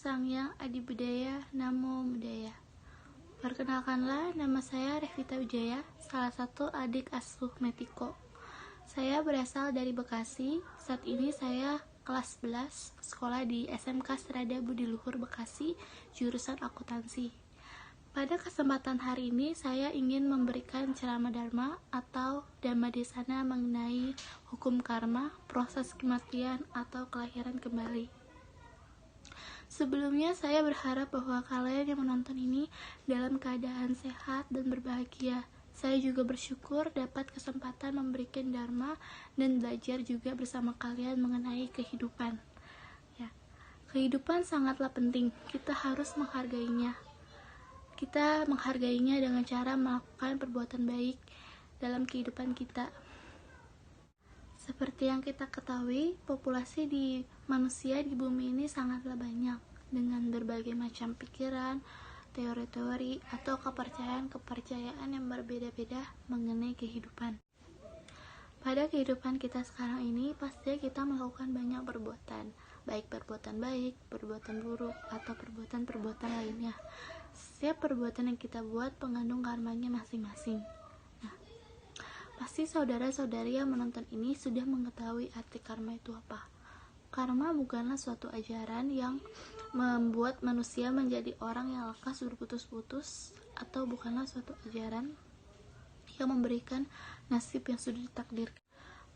Sang Yang Adibudaya Namo Buddhaya. Perkenalkanlah, nama saya Revita Wijaya, salah satu adik asuh Metiko. Saya berasal dari Bekasi. Saat ini saya kelas 11, sekolah di SMK Serada Budi Luhur Bekasi, jurusan akuntansi. Pada kesempatan hari ini, saya ingin memberikan ceramah Dharma atau Dhamma Desana mengenai hukum karma, proses kematian atau kelahiran kembali. Sebelumnya, saya berharap bahwa kalian yang menonton ini dalam keadaan sehat dan berbahagia. Saya juga bersyukur dapat kesempatan memberikan Dharma dan belajar juga bersama kalian mengenai kehidupan. Kehidupan sangatlah penting, kita harus menghargainya. Kita menghargainya dengan cara melakukan perbuatan baik dalam kehidupan kita. Seperti yang kita ketahui, populasi di manusia di bumi ini sangatlah banyak, dengan berbagai macam pikiran, teori-teori, atau kepercayaan yang berbeda-beda mengenai kehidupan. Pada kehidupan kita sekarang ini, pasti kita melakukan banyak perbuatan, baik perbuatan baik, perbuatan buruk, atau perbuatan-perbuatan lainnya. Setiap perbuatan yang kita buat mengandung karmanya masing-masing. Pasti saudara-saudari yang menonton ini sudah mengetahui arti karma itu apa. Karma bukanlah suatu ajaran yang membuat manusia menjadi orang yang lekas berputus-putus, atau bukanlah suatu ajaran yang memberikan nasib yang sudah ditakdirkan.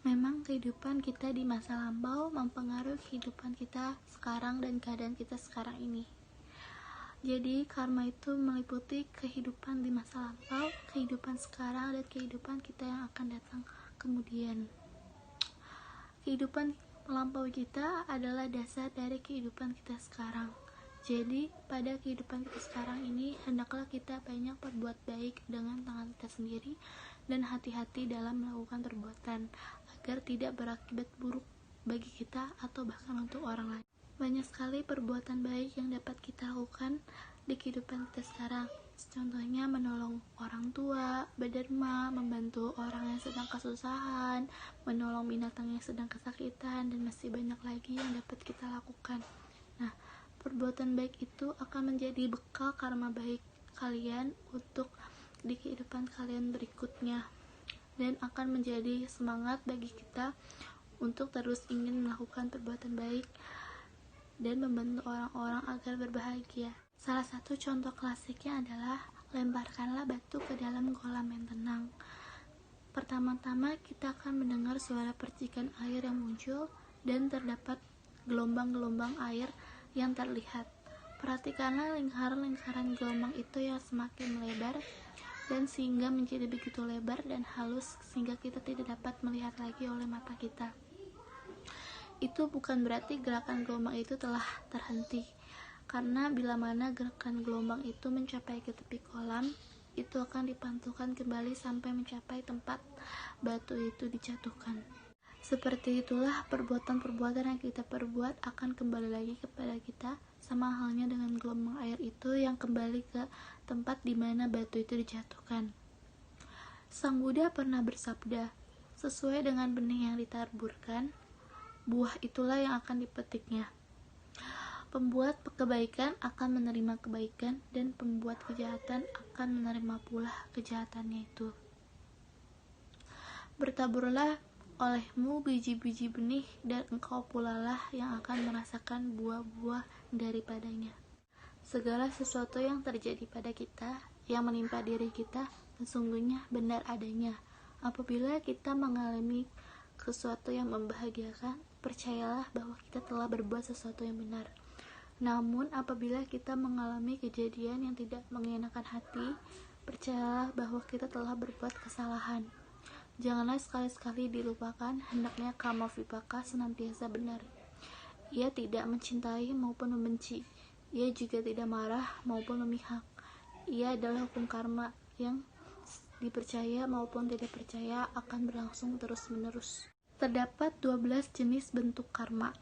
Memang kehidupan kita di masa lampau mempengaruhi kehidupan kita sekarang dan keadaan kita sekarang ini. Jadi karma itu meliputi kehidupan di masa lampau, kehidupan sekarang, dan kehidupan kita yang akan datang kemudian. Kehidupan melampaui kita adalah dasar dari kehidupan kita sekarang. Jadi pada kehidupan kita sekarang ini, hendaklah kita banyak berbuat baik dengan tangan kita sendiri dan hati-hati dalam melakukan perbuatan agar tidak berakibat buruk bagi kita atau bahkan untuk orang lain. Banyak sekali perbuatan baik yang dapat kita lakukan di kehidupan kita sekarang. Contohnya menolong orang tua, berderma, membantu orang yang sedang kesusahan, menolong binatang yang sedang kesakitan, dan masih banyak lagi yang dapat kita lakukan. Perbuatan baik itu akan menjadi bekal karma baik kalian untuk di kehidupan kalian berikutnya, dan akan menjadi semangat bagi kita untuk terus ingin melakukan perbuatan baik dan membantu orang-orang agar berbahagia. Salah satu contoh klasiknya adalah lemparkanlah batu ke dalam kolam yang tenang. Pertama-tama kita akan mendengar suara percikan air yang muncul dan terdapat gelombang-gelombang air yang terlihat. Perhatikanlah lingkaran-lingkaran gelombang itu yang semakin melebar dan sehingga menjadi begitu lebar dan halus sehingga kita tidak dapat melihat lagi oleh mata kita. Itu bukan berarti gerakan gelombang itu telah terhenti, karena bila mana gerakan gelombang itu mencapai ke tepi kolam, itu akan dipantulkan kembali sampai mencapai tempat batu itu dijatuhkan. Seperti itulah perbuatan-perbuatan yang kita perbuat akan kembali lagi kepada kita, sama halnya dengan gelombang air itu yang kembali ke tempat di mana batu itu dijatuhkan. Sang Buddha pernah bersabda, sesuai dengan benih yang ditaburkan, buah itulah yang akan dipetiknya. Pembuat kebaikan akan menerima kebaikan, dan pembuat kejahatan akan menerima pula kejahatannya itu. Bertaburlah olehmu biji-biji benih, dan engkau pulalah yang akan merasakan buah-buah daripadanya. Segala sesuatu yang terjadi pada kita, yang menimpa diri kita, sesungguhnya benar adanya. Apabila kita mengalami sesuatu yang membahagiakan, percayalah bahwa kita telah berbuat sesuatu yang benar. Namun apabila kita mengalami kejadian yang tidak mengenakan hati, percayalah bahwa kita telah berbuat kesalahan. Janganlah sekali-sekali dilupakan, hendaknya karma vipaka senantiasa benar. Ia tidak mencintai maupun membenci. Ia juga tidak marah maupun memihak. Ia adalah hukum karma yang dipercaya maupun tidak percaya akan berlangsung terus-menerus. Terdapat 12 jenis bentuk karma.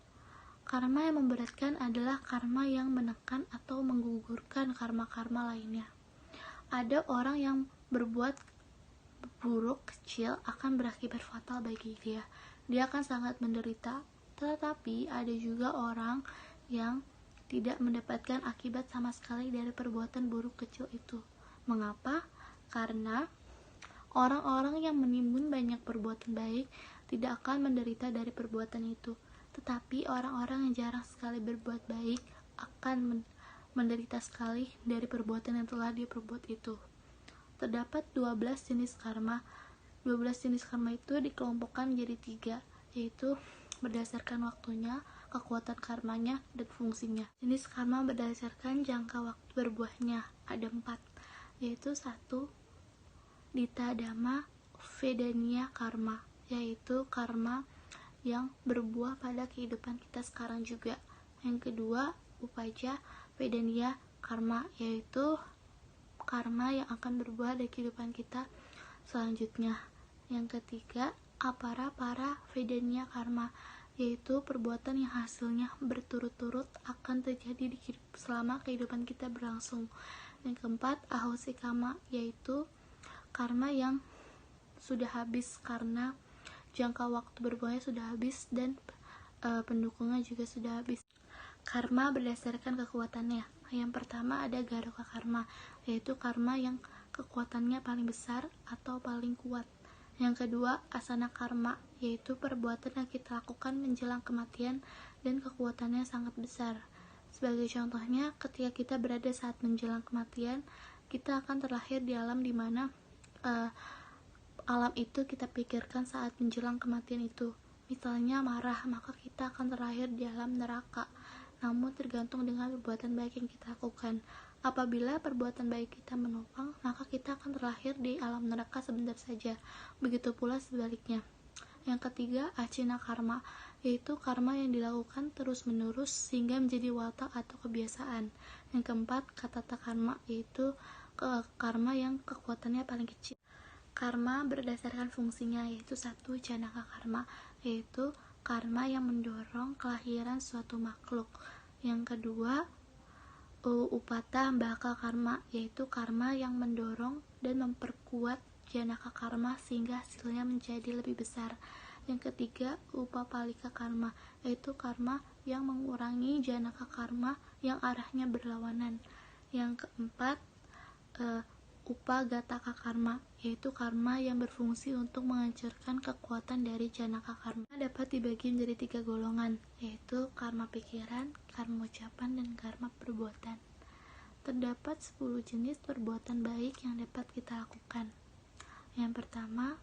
Karma yang memberatkan adalah karma yang menekan atau menggugurkan karma-karma lainnya. Ada orang yang berbuat buruk kecil akan berakibat fatal bagi dia. Dia akan sangat menderita. Tetapi ada juga orang yang tidak mendapatkan akibat sama sekali dari perbuatan buruk kecil itu. Mengapa? Karena orang-orang yang menimbun banyak perbuatan baik tidak akan menderita dari perbuatan itu. Tetapi orang-orang yang jarang sekali berbuat baik akan menderita sekali dari perbuatan yang telah dia perbuat itu. Terdapat 12 jenis karma. 12 jenis karma itu dikelompokkan menjadi 3, yaitu berdasarkan waktunya, kekuatan karmanya, dan fungsinya. Jenis karma berdasarkan jangka waktu berbuahnya ada 4, yaitu 1. Dita Dhamma Vedaniya karma, yaitu karma yang berbuah pada kehidupan kita sekarang juga. Yang kedua, Upaja Vedaniya karma, yaitu karma yang akan berbuah dari kehidupan kita selanjutnya. Yang ketiga, Apara Para Vedaniya karma, yaitu perbuatan yang hasilnya berturut-turut akan terjadi selama kehidupan kita berlangsung. Yang keempat, Ahosi Karma, yaitu karma yang sudah habis karena jangka waktu berbuahnya sudah habis dan pendukungnya juga sudah habis. Karma berdasarkan kekuatannya. Yang pertama ada Garoka karma, yaitu karma yang kekuatannya paling besar atau paling kuat. Yang kedua, Asana karma, yaitu perbuatan yang kita lakukan menjelang kematian dan kekuatannya sangat besar. Sebagai contohnya, ketika kita berada saat menjelang kematian, kita akan terlahir di alam di mana alam itu kita pikirkan saat menjelang kematian itu. Misalnya marah, maka kita akan terlahir di alam neraka. Namun tergantung dengan perbuatan baik yang kita lakukan. Apabila perbuatan baik kita menopang, maka kita akan terlahir di alam neraka sebentar saja. Begitu pula sebaliknya. Yang ketiga, Acina karma, yaitu karma yang dilakukan terus-menerus sehingga menjadi watak atau kebiasaan. Yang keempat, Katata karma, yaitu karma yang kekuatannya paling kecil. Karma berdasarkan fungsinya, yaitu 1. Janaka karma, yaitu karma yang mendorong kelahiran suatu makhluk. Yang kedua, Upata Baka karma, yaitu karma yang mendorong dan memperkuat Janaka karma sehingga hasilnya menjadi lebih besar. Yang ketiga, Upapalika karma, yaitu karma yang mengurangi Janaka karma yang arahnya berlawanan. Yang keempat, Upagataka karma, yaitu karma yang berfungsi untuk menghancurkan kekuatan dari Janaka karma. Dapat dibagi menjadi 3 golongan, yaitu karma pikiran, karma ucapan, dan karma perbuatan. Terdapat 10 jenis perbuatan baik yang dapat kita lakukan. Yang pertama,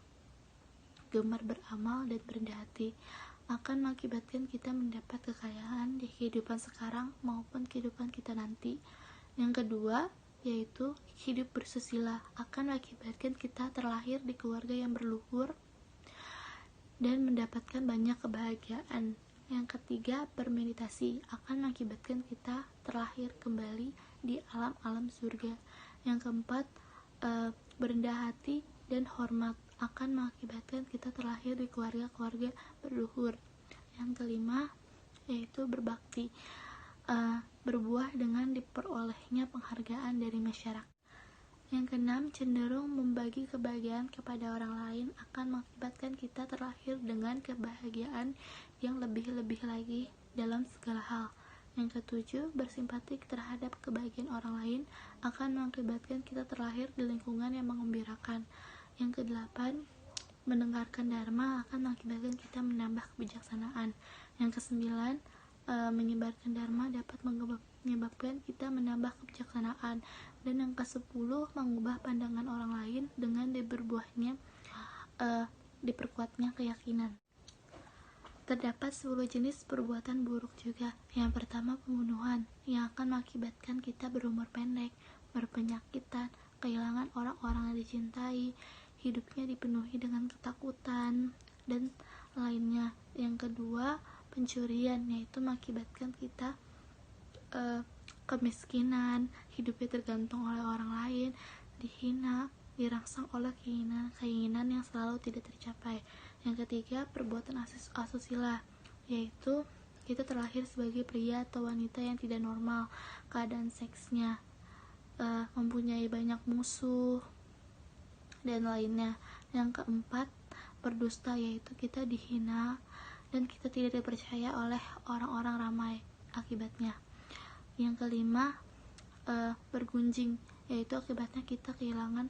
gemar beramal dan berendah hati akan mengakibatkan kita mendapat kekayaan di kehidupan sekarang maupun kehidupan kita nanti. Yang kedua, yaitu hidup bersusila akan mengakibatkan kita terlahir di keluarga yang berluhur dan mendapatkan banyak kebahagiaan. Yang ketiga, bermeditasi akan mengakibatkan kita terlahir kembali di alam-alam surga. Yang keempat, berendah hati dan hormat akan mengakibatkan kita terlahir di keluarga-keluarga berluhur. Yang kelima, yaitu berbakti, berbuah dengan diperolehnya penghargaan dari masyarakat. Yang keenam, cenderung membagi kebahagiaan kepada orang lain akan mengakibatkan kita terlahir dengan kebahagiaan yang lebih-lebih lagi dalam segala hal. Yang ketujuh, bersimpati terhadap kebahagiaan orang lain akan mengakibatkan kita terlahir di lingkungan yang mengembirakan. Yang kedelapan, mendengarkan dharma akan mengakibatkan kita menambah kebijaksanaan. Yang kesembilan, menyebarkan dharma dapat menyebabkan kita menambah kebijaksanaan. Dan yang ke-10, mengubah pandangan orang lain dengan diperkuatnya keyakinan. Terdapat 10 jenis perbuatan buruk juga. Yang pertama, pembunuhan yang akan mengakibatkan kita berumur pendek, berpenyakitan, kehilangan orang-orang yang dicintai, hidupnya dipenuhi dengan ketakutan, dan lainnya. Yang kedua, pencurian, yaitu mengakibatkan kita kemiskinan, hidupnya tergantung oleh orang lain, dihina, dirangsang oleh keinginan yang selalu tidak tercapai. Yang ketiga, perbuatan asusila, yaitu kita terlahir sebagai pria atau wanita yang tidak normal, keadaan seksnya mempunyai banyak musuh, dan lainnya. Yang keempat, berdusta, yaitu kita dihina dan kita tidak dipercaya oleh orang-orang ramai akibatnya. Yang kelima, bergunjing, yaitu akibatnya kita kehilangan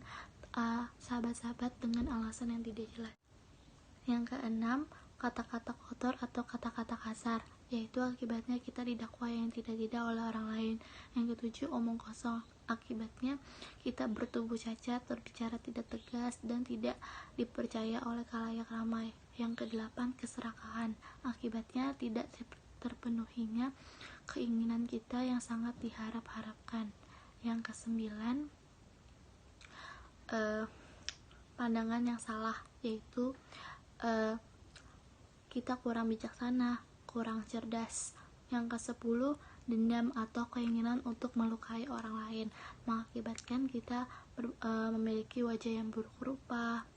sahabat-sahabat dengan alasan yang tidak jelas. Yang keenam, kata-kata kotor atau kata-kata kasar, yaitu akibatnya kita didakwa yang tidak-tidak oleh orang lain. Yang ketujuh, omong kosong, akibatnya kita bertubuh cacat, berbicara tidak tegas, dan tidak dipercaya oleh khalayak ramai. Yang kedelapan, keserakahan, akibatnya tidak terpenuhinya keinginan kita yang sangat diharap-harapkan. Yang kesembilan, pandangan yang salah, yaitu kita kurang bijaksana, kurang cerdas. Yang ke-10, dendam atau keinginan untuk melukai orang lain, mengakibatkan kita memiliki wajah yang buruk rupa,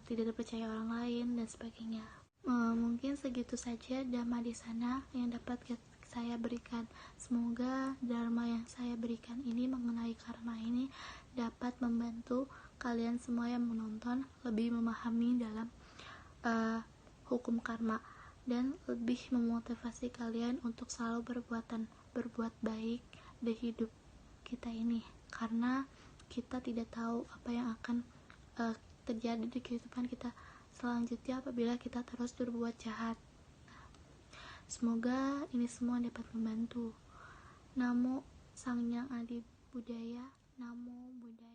tidak dipercaya orang lain, dan sebagainya. Mungkin segitu saja dhamma di sana yang dapat saya berikan. Semoga dharma yang saya berikan ini mengenai karma ini dapat membantu kalian semua yang menonton lebih memahami dalam hukum karma dan lebih memotivasi kalian untuk selalu berbuat baik di hidup kita ini, karena kita tidak tahu apa yang akan terjadi di kehidupan kita selanjutnya apabila kita terus berbuat jahat. Semoga ini semua dapat membantu. Namo Sang Hyang Adi Budaya, Namo Buddhaya.